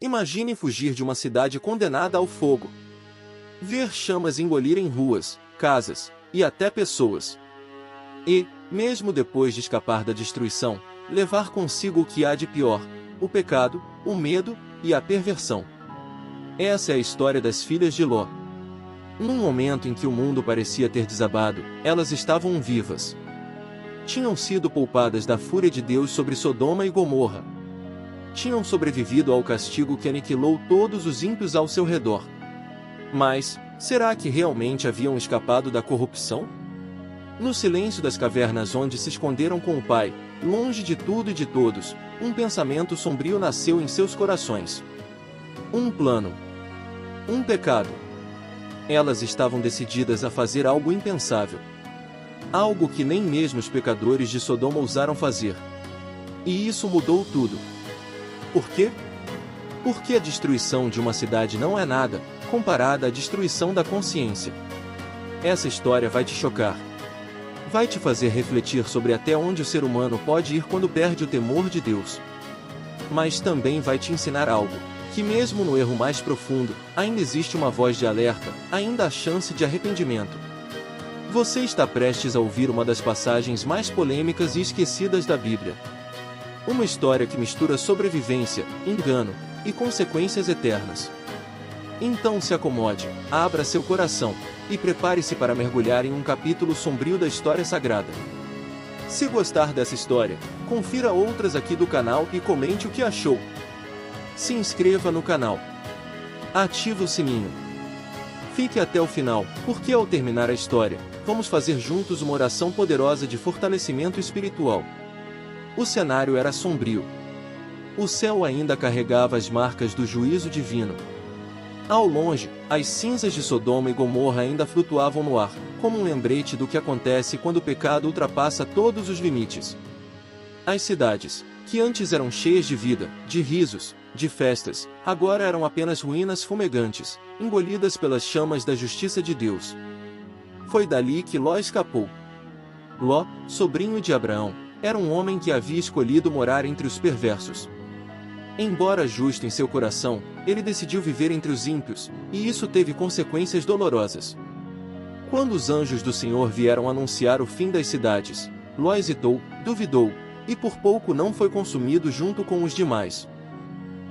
Imagine fugir de uma cidade condenada ao fogo. Ver chamas engolirem ruas, casas e até pessoas. E, mesmo depois de escapar da destruição, levar consigo o que há de pior: o pecado, o medo e a perversão. Essa é a história das filhas de Ló. Num momento em que o mundo parecia ter desabado, elas estavam vivas. Tinham sido poupadas da fúria de Deus sobre Sodoma e Gomorra. Tinham sobrevivido ao castigo que aniquilou todos os ímpios ao seu redor. Mas, será que realmente haviam escapado da corrupção? No silêncio das cavernas onde se esconderam com o Pai, longe de tudo e de todos, um pensamento sombrio nasceu em seus corações. Um plano. Um pecado. Elas estavam decididas a fazer algo impensável. Algo que nem mesmo os pecadores de Sodoma ousaram fazer. E isso mudou tudo. Por quê? Porque a destruição de uma cidade não é nada, comparada à destruição da consciência. Essa história vai te chocar. Vai te fazer refletir sobre até onde o ser humano pode ir quando perde o temor de Deus. Mas também vai te ensinar algo: que mesmo no erro mais profundo, ainda existe uma voz de alerta, ainda há chance de arrependimento. Você está prestes a ouvir uma das passagens mais polêmicas e esquecidas da Bíblia. Uma história que mistura sobrevivência, engano e consequências eternas. Então se acomode, abra seu coração e prepare-se para mergulhar em um capítulo sombrio da história sagrada. Se gostar dessa história, confira outras aqui do canal e comente o que achou. Se inscreva no canal. Ative o sininho. Fique até o final, porque ao terminar a história, vamos fazer juntos uma oração poderosa de fortalecimento espiritual. O cenário era sombrio. O céu ainda carregava as marcas do juízo divino. Ao longe, as cinzas de Sodoma e Gomorra ainda flutuavam no ar, como um lembrete do que acontece quando o pecado ultrapassa todos os limites. As cidades, que antes eram cheias de vida, de risos, de festas, agora eram apenas ruínas fumegantes, engolidas pelas chamas da justiça de Deus. Foi dali que Ló escapou. Ló, sobrinho de Abraão, era um homem que havia escolhido morar entre os perversos. Embora justo em seu coração, ele decidiu viver entre os ímpios, e isso teve consequências dolorosas. Quando os anjos do Senhor vieram anunciar o fim das cidades, Ló hesitou, duvidou, e por pouco não foi consumido junto com os demais.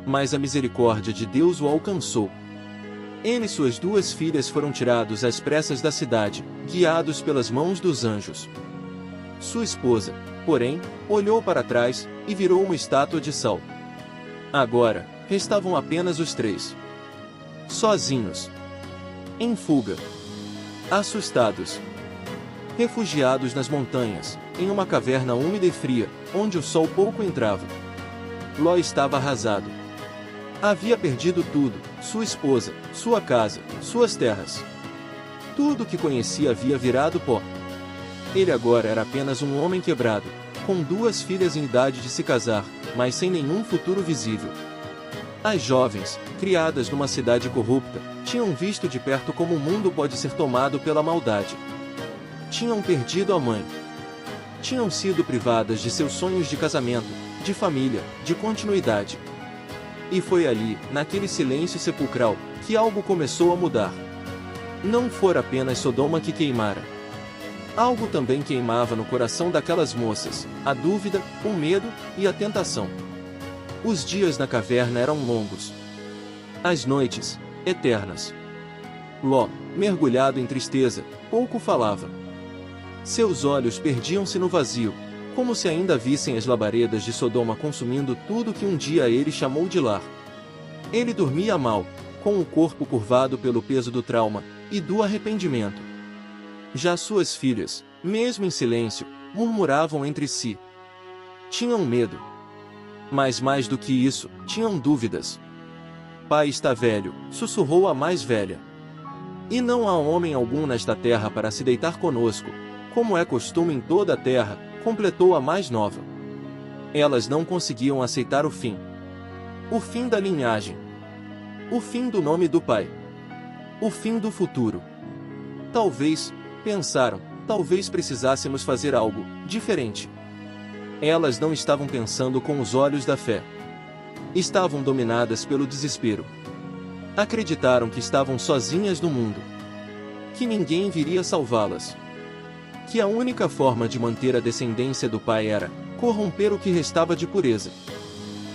Mas a misericórdia de Deus o alcançou. Ele e suas duas filhas foram tirados às pressas da cidade, guiados pelas mãos dos anjos. Sua esposa, porém, olhou para trás e virou uma estátua de sal. Agora, restavam apenas os três. Sozinhos. Em fuga. Assustados. Refugiados nas montanhas, em uma caverna úmida e fria, onde o sol pouco entrava. Ló estava arrasado. Havia perdido tudo: sua esposa, sua casa, suas terras. Tudo o que conhecia havia virado pó. Ele agora era apenas um homem quebrado, com duas filhas em idade de se casar, mas sem nenhum futuro visível. As jovens, criadas numa cidade corrupta, tinham visto de perto como o mundo pode ser tomado pela maldade. Tinham perdido a mãe. Tinham sido privadas de seus sonhos de casamento, de família, de continuidade. E foi ali, naquele silêncio sepulcral, que algo começou a mudar. Não fora apenas Sodoma que queimara. Algo também queimava no coração daquelas moças: a dúvida, o medo e a tentação. Os dias na caverna eram longos. As noites, eternas. Ló, mergulhado em tristeza, pouco falava. Seus olhos perdiam-se no vazio, como se ainda vissem as labaredas de Sodoma consumindo tudo que um dia ele chamou de lar. Ele dormia mal, com o corpo curvado pelo peso do trauma e do arrependimento. Já suas filhas, mesmo em silêncio, murmuravam entre si. Tinham medo. Mas mais do que isso, tinham dúvidas. Pai está velho, sussurrou a mais velha. E não há homem algum nesta terra para se deitar conosco, como é costume em toda a terra, completou a mais nova. Elas não conseguiam aceitar o fim. O fim da linhagem. O fim do nome do pai. O fim do futuro. Talvez, pensaram, talvez precisássemos fazer algo diferente. Elas não estavam pensando com os olhos da fé. Estavam dominadas pelo desespero. Acreditaram que estavam sozinhas no mundo. Que ninguém viria salvá-las. Que a única forma de manter a descendência do pai era corromper o que restava de pureza.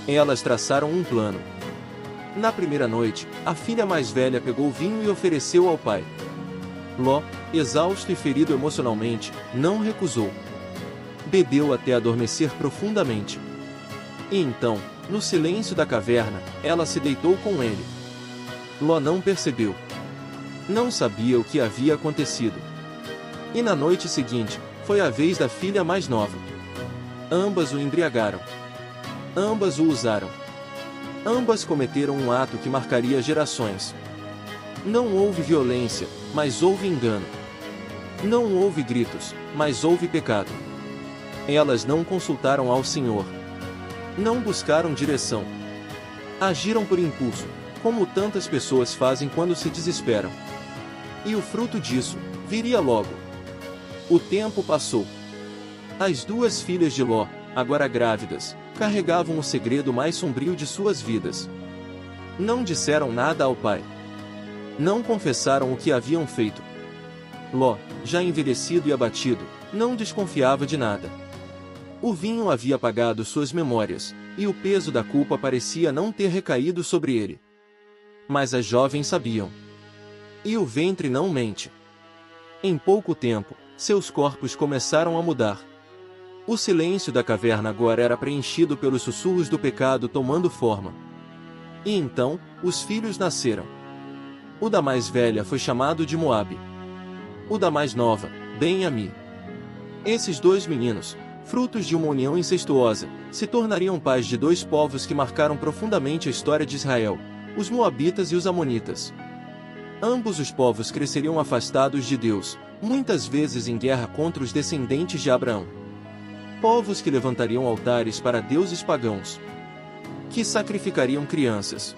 Elas traçaram um plano. Na primeira noite, a filha mais velha pegou vinho e ofereceu ao pai. Ló, exausto e ferido emocionalmente, não recusou. Bebeu até adormecer profundamente. E então, no silêncio da caverna, ela se deitou com ele. Ló não percebeu. Não sabia o que havia acontecido. E na noite seguinte, foi a vez da filha mais nova. Ambas o embriagaram. Ambas o usaram. Ambas cometeram um ato que marcaria gerações. Não houve violência, mas houve engano. Não houve gritos, mas houve pecado. Elas não consultaram ao Senhor. Não buscaram direção. Agiram por impulso, como tantas pessoas fazem quando se desesperam. E o fruto disso viria logo. O tempo passou. As duas filhas de Ló, agora grávidas, carregavam o segredo mais sombrio de suas vidas. Não disseram nada ao pai. Não confessaram o que haviam feito. Ló, já envelhecido e abatido, não desconfiava de nada. O vinho havia apagado suas memórias, e o peso da culpa parecia não ter recaído sobre ele. Mas as jovens sabiam. E o ventre não mente. Em pouco tempo, seus corpos começaram a mudar. O silêncio da caverna agora era preenchido pelos sussurros do pecado tomando forma. E então, os filhos nasceram. O da mais velha foi chamado de Moabe. O da mais nova, Ben-Ami. Esses dois meninos, frutos de uma união incestuosa, se tornariam pais de dois povos que marcaram profundamente a história de Israel, os Moabitas e os Amonitas. Ambos os povos cresceriam afastados de Deus, muitas vezes em guerra contra os descendentes de Abraão. Povos que levantariam altares para deuses pagãos. Que sacrificariam crianças.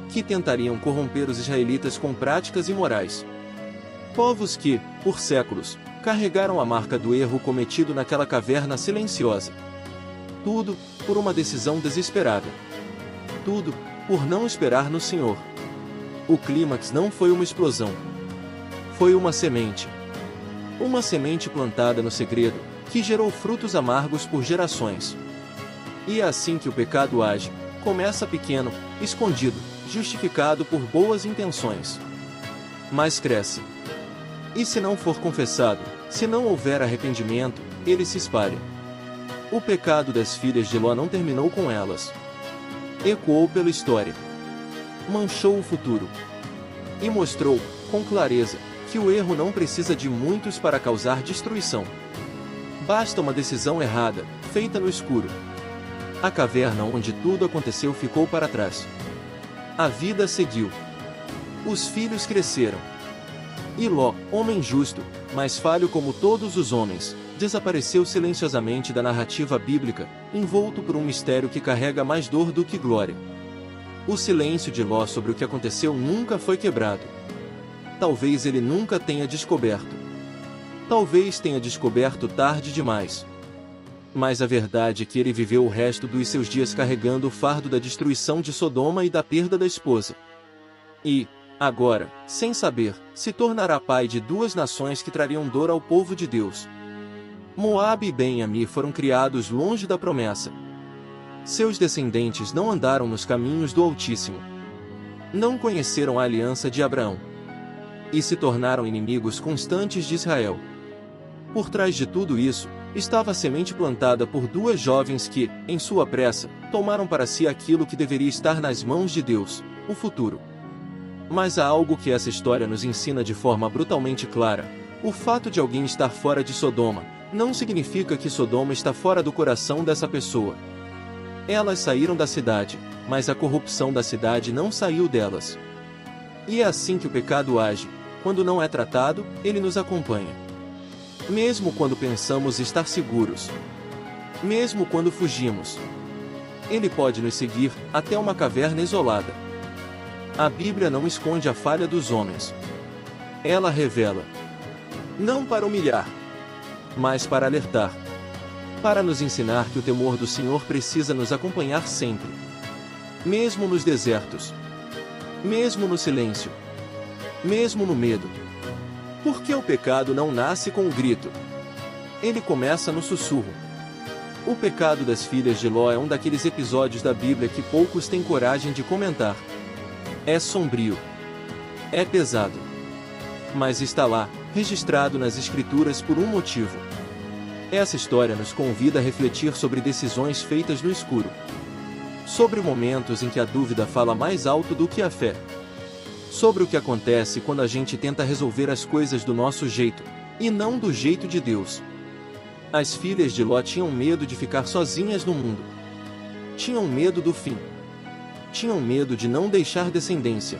Que tentariam corromper os israelitas com práticas imorais. Povos que, por séculos, carregaram a marca do erro cometido naquela caverna silenciosa. Tudo, por uma decisão desesperada. Tudo, por não esperar no Senhor. O clímax não foi uma explosão. Foi uma semente. Uma semente plantada no segredo, que gerou frutos amargos por gerações. E é assim que o pecado age, começa pequeno, escondido, justificado por boas intenções. Mas cresce. E se não for confessado, se não houver arrependimento, ele se espalha. O pecado das filhas de Ló não terminou com elas. Ecoou pela história. Manchou o futuro. E mostrou, com clareza, que o erro não precisa de muitos para causar destruição. Basta uma decisão errada, feita no escuro. A caverna onde tudo aconteceu ficou para trás. A vida seguiu. Os filhos cresceram. E Ló, homem justo, mas falho como todos os homens, desapareceu silenciosamente da narrativa bíblica, envolto por um mistério que carrega mais dor do que glória. O silêncio de Ló sobre o que aconteceu nunca foi quebrado. Talvez ele nunca tenha descoberto. Talvez tenha descoberto tarde demais. Mas a verdade é que ele viveu o resto dos seus dias carregando o fardo da destruição de Sodoma e da perda da esposa. E, agora, sem saber, se tornará pai de duas nações que trariam dor ao povo de Deus. Moabe e Ben-Ami foram criados longe da promessa. Seus descendentes não andaram nos caminhos do Altíssimo. Não conheceram a aliança de Abraão. E se tornaram inimigos constantes de Israel. Por trás de tudo isso, estava a semente plantada por duas jovens que, em sua pressa, tomaram para si aquilo que deveria estar nas mãos de Deus, o futuro. Mas há algo que essa história nos ensina de forma brutalmente clara: o fato de alguém estar fora de Sodoma, não significa que Sodoma está fora do coração dessa pessoa. Elas saíram da cidade, mas a corrupção da cidade não saiu delas. E é assim que o pecado age: quando não é tratado, ele nos acompanha. Mesmo quando pensamos estar seguros. Mesmo quando fugimos. Ele pode nos seguir até uma caverna isolada. A Bíblia não esconde a falha dos homens. Ela revela. Não para humilhar, mas para alertar. Para nos ensinar que o temor do Senhor precisa nos acompanhar sempre. mesmo nos desertos, mesmo no silêncio, mesmo no medo. Porque o pecado não nasce com o grito. Ele começa no sussurro. O pecado das filhas de Ló é um daqueles episódios da Bíblia que poucos têm coragem de comentar. É sombrio. É pesado. Mas está lá, registrado nas Escrituras por um motivo. Essa história nos convida a refletir sobre decisões feitas no escuro. Sobre momentos em que a dúvida fala mais alto do que a fé. Sobre o que acontece quando a gente tenta resolver as coisas do nosso jeito, e não do jeito de Deus. As filhas de Ló tinham medo de ficar sozinhas no mundo. Tinham medo do fim. Tinham medo de não deixar descendência.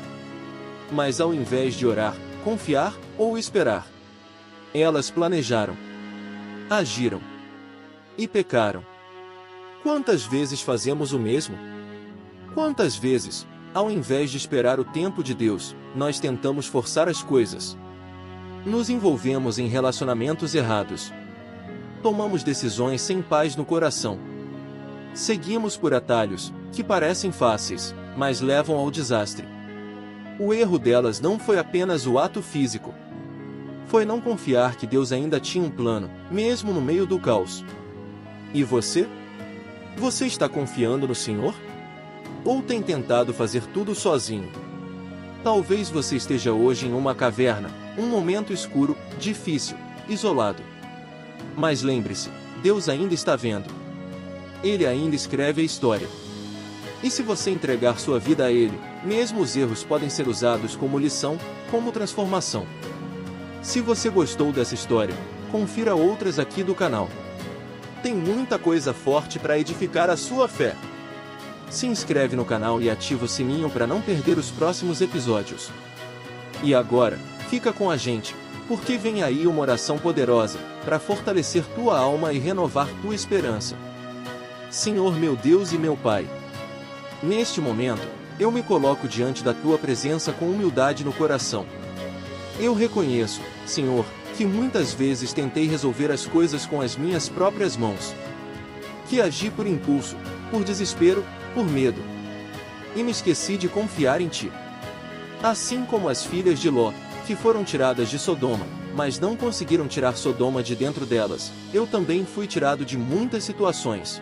Mas ao invés de orar, confiar ou esperar, elas planejaram, agiram e pecaram. Quantas vezes fazemos o mesmo? Quantas vezes, ao invés de esperar o tempo de Deus, nós tentamos forçar as coisas? Nos envolvemos em relacionamentos errados. Tomamos decisões sem paz no coração. Seguimos por atalhos, que parecem fáceis, mas levam ao desastre. O erro delas não foi apenas o ato físico. Foi não confiar que Deus ainda tinha um plano, mesmo no meio do caos. E você? Você está confiando no Senhor? Ou tem tentado fazer tudo sozinho? Talvez você esteja hoje em uma caverna, um momento escuro, difícil, isolado. Mas lembre-se, Deus ainda está vendo. Ele ainda escreve a história. E se você entregar sua vida a Ele, mesmo os erros podem ser usados como lição, como transformação. Se você gostou dessa história, confira outras aqui do canal. Tem muita coisa forte para edificar a sua fé. Se inscreve no canal e ativa o sininho para não perder os próximos episódios. E agora, fica com a gente, porque vem aí uma oração poderosa, para fortalecer tua alma e renovar tua esperança. Senhor meu Deus e meu Pai, neste momento, eu me coloco diante da tua presença com humildade no coração. Eu reconheço, Senhor, que muitas vezes tentei resolver as coisas com as minhas próprias mãos. Que agi por impulso, por desespero, por medo. E me esqueci de confiar em Ti. Assim como as filhas de Ló, que foram tiradas de Sodoma, mas não conseguiram tirar Sodoma de dentro delas, eu também fui tirado de muitas situações.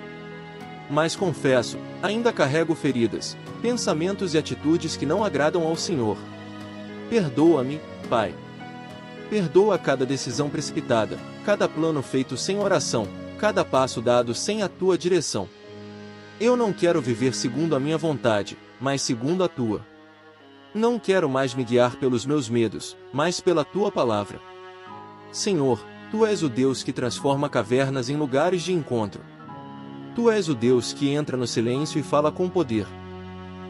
Mas confesso, ainda carrego feridas, pensamentos e atitudes que não agradam ao Senhor. Perdoa-me, Pai. Perdoa cada decisão precipitada, cada plano feito sem oração, cada passo dado sem a Tua direção. Eu não quero viver segundo a minha vontade, mas segundo a Tua. Não quero mais me guiar pelos meus medos, mas pela Tua palavra. Senhor, Tu és o Deus que transforma cavernas em lugares de encontro. Tu és o Deus que entra no silêncio e fala com poder.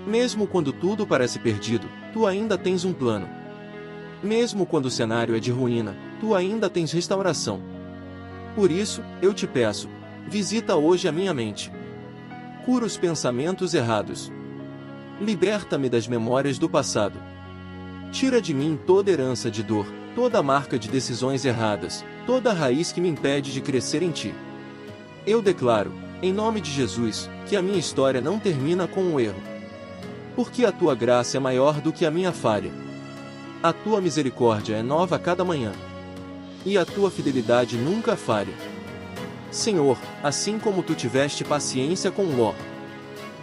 Mesmo quando tudo parece perdido, Tu ainda tens um plano. Mesmo quando o cenário é de ruína, Tu ainda tens restauração. Por isso, eu te peço, visita hoje a minha mente. Cura os pensamentos errados. Liberta-me das memórias do passado. Tira de mim toda herança de dor, toda marca de decisões erradas, toda raiz que me impede de crescer em Ti. Eu declaro, em nome de Jesus, que a minha história não termina com um erro. Porque a Tua graça é maior do que a minha falha. A Tua misericórdia é nova a cada manhã. E a Tua fidelidade nunca falha. Senhor, assim como Tu tiveste paciência com Ló,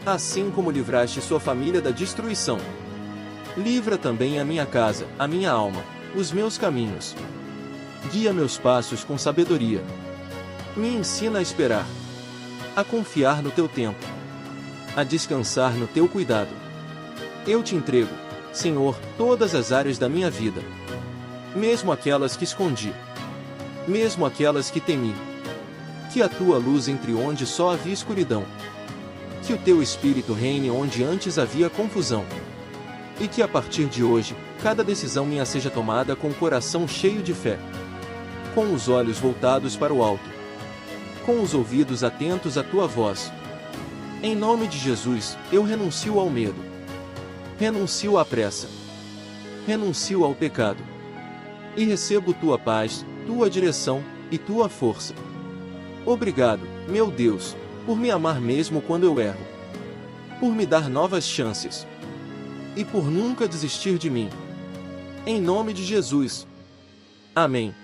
assim como livraste sua família da destruição, livra também a minha casa, a minha alma, os meus caminhos. Guia meus passos com sabedoria. Me ensina a esperar, a confiar no Teu tempo, a descansar no Teu cuidado. Eu Te entrego, Senhor, todas as áreas da minha vida, mesmo aquelas que escondi, mesmo aquelas que temi. Que a Tua luz entre onde só havia escuridão. Que o Teu Espírito reine onde antes havia confusão. E que a partir de hoje, cada decisão minha seja tomada com o coração cheio de fé, com os olhos voltados para o alto, com os ouvidos atentos à Tua voz. Em nome de Jesus, eu renuncio ao medo. Renuncio à pressa. Renuncio ao pecado. E recebo Tua paz, Tua direção e Tua força. Obrigado, meu Deus, por me amar mesmo quando eu erro. por me dar novas chances e por nunca desistir de mim. Em nome de Jesus. Amém.